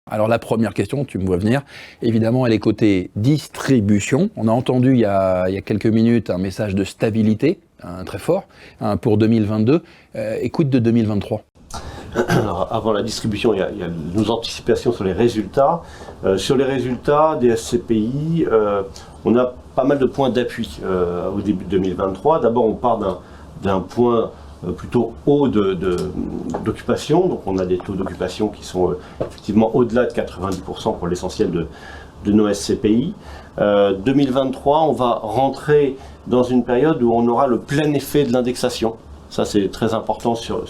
Alors la première question, tu me vois venir, évidemment elle est côté distribution. On a entendu il y a quelques minutes un message de stabilité, très fort, pour 2022. Écoute de 2023. Alors, avant la distribution, il y a nos anticipations sur les résultats. Sur les résultats des SCPI, on a pas mal de points d'appui au début de 2023. D'abord, on part d'un point plutôt haut d'occupation. Donc on a des taux d'occupation qui sont effectivement au-delà de 90% pour l'essentiel de nos SCPI. 2023, on va rentrer dans une période où on aura le plein effet de l'indexation. Ça, c'est très important sur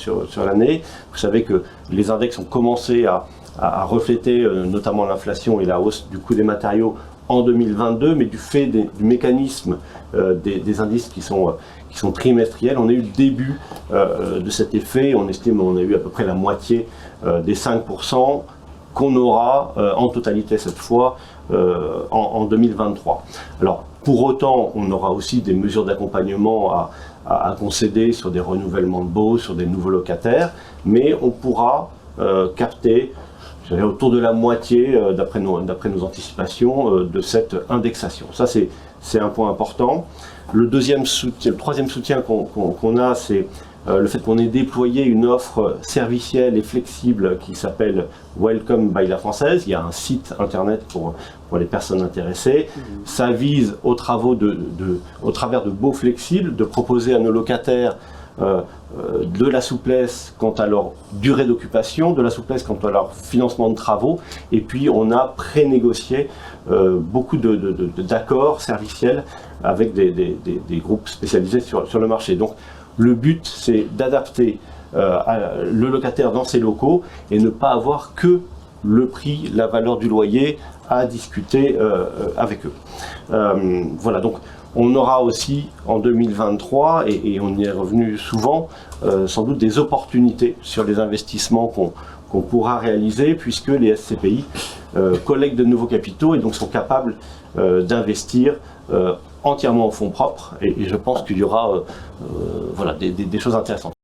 l'année. Vous savez que les index ont commencé à refléter notamment l'inflation et la hausse du coût des matériaux en 2022, mais du fait du mécanisme des indices qui sont trimestriels, on a eu le début de cet effet. On estime qu'on a eu à peu près la moitié des 5% qu'on aura en totalité cette fois en 2023. Alors, pour autant, on aura aussi des mesures d'accompagnement à concéder sur des renouvellements de baux, sur des nouveaux locataires, mais on pourra capter autour de la moitié, d'après nos anticipations, de cette indexation. Ça, c'est un point important. Le troisième soutien qu'on a, c'est le fait qu'on ait déployé une offre servicielle et flexible qui s'appelle Welcome by La Française. Il y a un site internet pour les personnes intéressées. Ça vise, au travers de baux flexibles, de proposer à nos locataires de la souplesse quant à leur durée d'occupation, de la souplesse quant à leur financement de travaux, et puis on a pré-négocié beaucoup d'accords serviciels avec des groupes spécialisés sur le marché. Donc le but, c'est d'adapter le locataire dans ses locaux et ne pas avoir que le prix, la valeur du loyer à discuter avec eux. Voilà, donc on aura aussi en 2023, et on y est revenu souvent, sans doute des opportunités sur les investissements qu'on pourra réaliser, puisque les SCPI collectent de nouveaux capitaux et donc sont capables d'investir entièrement en fonds propres. Et je pense qu'il y aura voilà, des choses intéressantes.